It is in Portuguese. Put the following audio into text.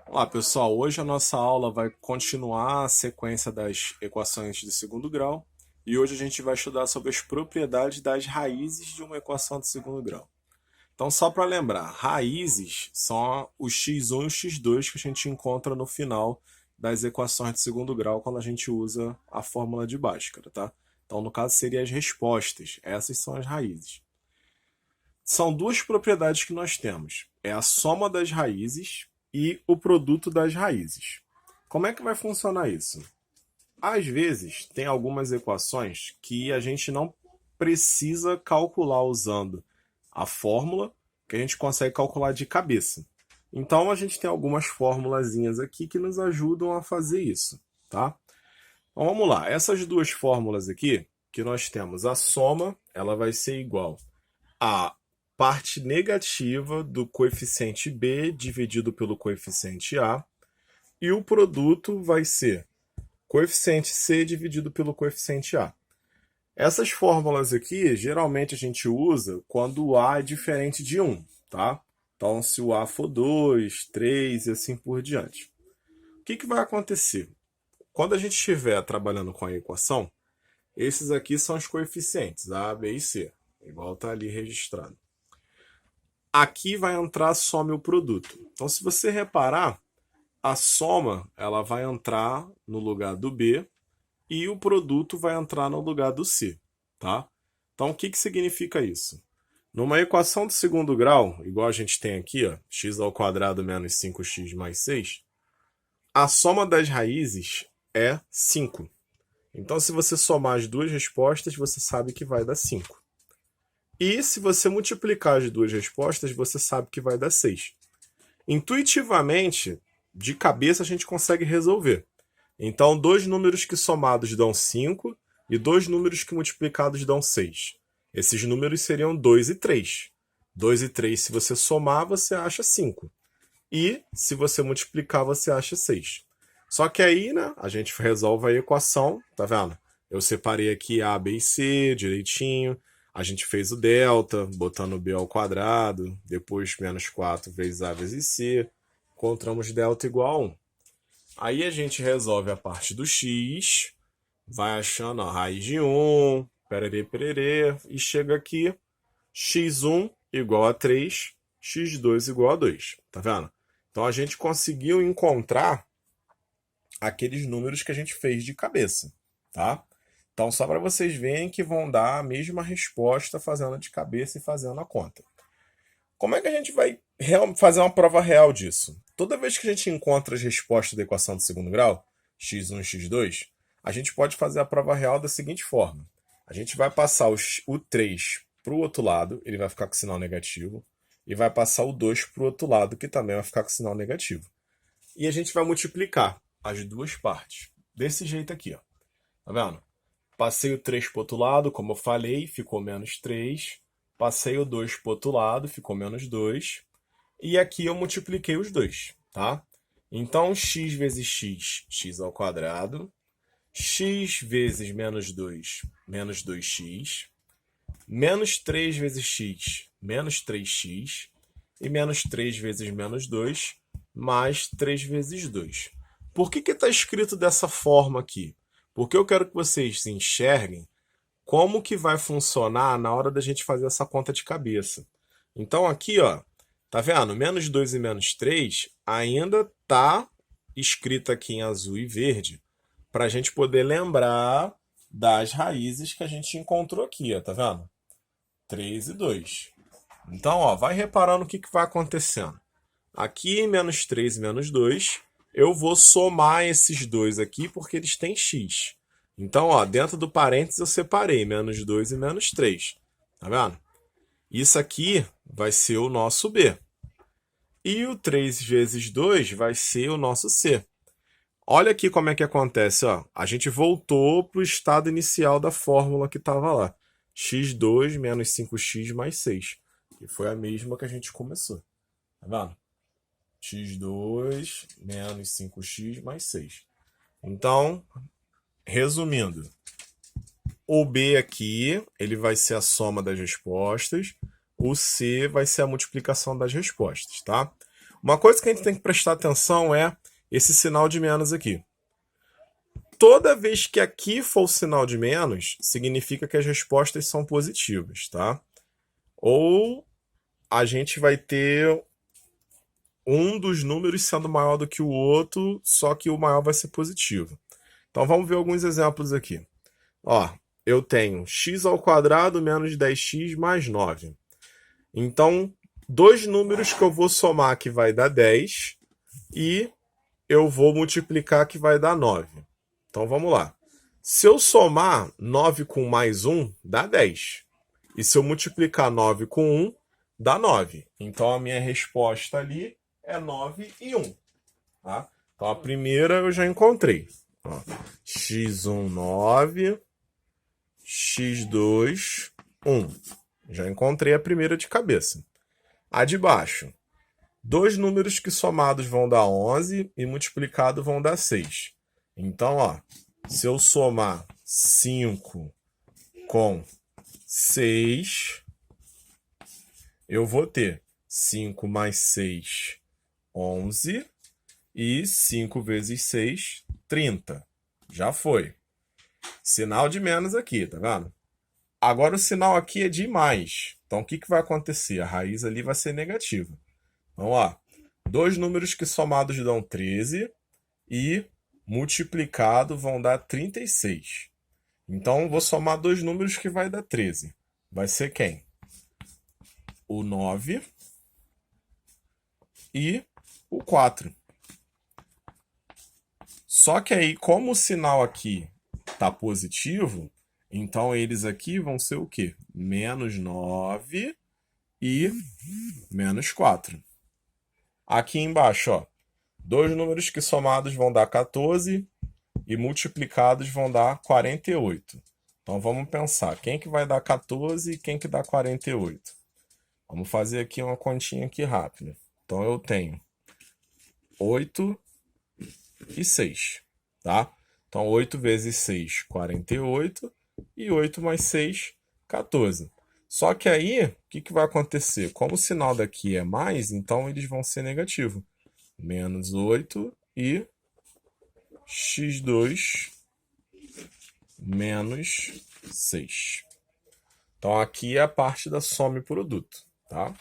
Olá, pessoal. Hoje a nossa aula vai continuar a sequência das equações de segundo grau e hoje a gente vai estudar sobre as propriedades das raízes de uma equação de segundo grau. Então, só para lembrar, raízes são os x1 e o x2 que a gente encontra no final das equações de segundo grau quando a gente usa a fórmula de Bhaskara, tá? Então, no caso, seriam as respostas. Essas são as raízes. São duas propriedades que nós temos. É a soma das raízes e o produto das raízes. Como é que vai funcionar isso? Às vezes, tem algumas equações que a gente não precisa calcular usando a fórmula, que a gente consegue calcular de cabeça. Então, a gente tem algumas formulazinhas aqui que nos ajudam a fazer isso, tá? Então, vamos lá. Essas duas fórmulas aqui, que nós temos a soma, ela vai ser igual a parte negativa do coeficiente b dividido pelo coeficiente a, e o produto vai ser coeficiente c dividido pelo coeficiente a. Essas fórmulas aqui, geralmente a gente usa quando o a é diferente de 1, tá? Então, se o a for 2, 3 e assim por diante. O que vai acontecer? Quando a gente estiver trabalhando com a equação, esses aqui são os coeficientes, a, b e c, igual está ali registrado. Aqui vai entrar a soma e o produto. Então, se você reparar, a soma ela vai entrar no lugar do B e o produto vai entrar no lugar do C, tá? Então, o que significa isso? Numa equação de segundo grau, igual a gente tem aqui, ó, x ao quadrado menos 5x mais 6, a soma das raízes é 5. Então, se você somar as duas respostas, você sabe que vai dar 5. E se você multiplicar as duas respostas, você sabe que vai dar 6. Intuitivamente, de cabeça, a gente consegue resolver. Então, dois números que somados dão 5 e dois números que multiplicados dão 6. Esses números seriam 2 e 3. 2 e 3, se você somar, você acha 5. E, se você multiplicar, você acha 6. Só que aí, né, a gente resolve a equação, tá vendo? Eu separei aqui A, B e C direitinho. A gente fez o delta, botando b ao quadrado, depois menos 4 vezes a vezes c, encontramos delta igual a 1. Aí a gente resolve a parte do x, vai achando a raiz de 1, pererê, pererê, e chega aqui, x1 igual a 3, x2 igual a 2, tá vendo? Então a gente conseguiu encontrar aqueles números que a gente fez de cabeça, tá? Então, só para vocês verem que vão dar a mesma resposta fazendo de cabeça e fazendo a conta. Como é que a gente vai fazer uma prova real disso? Toda vez que a gente encontra as respostas da equação de segundo grau, x1 e x2, a gente pode fazer a prova real da seguinte forma. A gente vai passar o 3 para o outro lado, ele vai ficar com sinal negativo, e vai passar o 2 para o outro lado, que também vai ficar com sinal negativo. E a gente vai multiplicar as duas partes. Desse jeito aqui, ó. Tá vendo? Passei o 3 para o outro lado, como eu falei, ficou menos 3. Passei o 2 para o outro lado, ficou menos 2. E aqui eu multipliquei os dois, tá? Então, x vezes x, x ao quadrado. X vezes menos 2, menos 2x. Menos 3 vezes x, menos 3x. E menos 3 vezes menos 2, mais 3 vezes 2. Por que está escrito dessa forma aqui? Porque eu quero que vocês se enxerguem como que vai funcionar na hora da gente fazer essa conta de cabeça. Então aqui, ó, tá vendo? Menos 2 e menos 3 ainda tá escrito aqui em azul e verde para a gente poder lembrar das raízes que a gente encontrou aqui, ó, tá vendo? 3 e 2. Então, ó, vai reparando o que vai acontecendo. Aqui em menos 3 e menos 2, eu vou somar esses dois aqui porque eles têm x. Então, ó, dentro do parênteses eu separei menos 2 e menos 3. Tá vendo? Isso aqui vai ser o nosso b. E o 3 vezes 2 vai ser o nosso c. Olha aqui como é que acontece. Ó. A gente voltou para o estado inicial da fórmula que estava lá. x2 menos 5x mais 6. Que foi a mesma que a gente começou. Tá vendo? x2 menos 5x mais 6. Então, resumindo, o B aqui ele vai ser a soma das respostas, o C vai ser a multiplicação das respostas, tá? Uma coisa que a gente tem que prestar atenção é esse sinal de menos aqui. Toda vez que aqui for o sinal de menos, significa que as respostas são positivas, tá? Ou a gente vai ter um dos números sendo maior do que o outro, só que o maior vai ser positivo. Então vamos ver alguns exemplos aqui. Ó, eu tenho x² menos 10x mais 9. Então, dois números que eu vou somar que vai dar 10 e eu vou multiplicar que vai dar 9. Então vamos lá. Se eu somar 9 com mais 1, dá 10. E se eu multiplicar 9 com 1, dá 9. Então a minha resposta ali é 9 e 1. Tá? Então a primeira eu já encontrei. Ó, x1, 9, x2, 1. Já encontrei a primeira de cabeça. A de baixo. Dois números que somados vão dar 11 e multiplicados vão dar 6. Então, ó, se eu somar 5 com 6, eu vou ter 5 mais 6, 11, e 5 vezes 6, 30. Já foi. Sinal de menos aqui, tá vendo? Agora o sinal aqui é de mais. Então o que vai acontecer? A raiz ali vai ser negativa. Vamos lá. Dois números que somados dão 13 e multiplicado vão dar 36. Então vou somar dois números que vai dar 13. Vai ser quem? O 9 e o 4. Só que aí, como o sinal aqui está positivo, então eles aqui vão ser o quê? Menos 9 e menos 4. Aqui embaixo, ó, dois números que somados vão dar 14 e multiplicados vão dar 48. Então vamos pensar, quem que vai dar 14 e quem que dá 48? Vamos fazer aqui uma continha aqui rápida. Então eu tenho 8 e 6, tá? Então 8 vezes 6, 48, e 8 mais 6, 14. Só que aí, o que vai acontecer? Como o sinal daqui é mais, então eles vão ser negativo. Menos 8 e x2 menos 6. Então aqui é a parte da soma e produto, tá?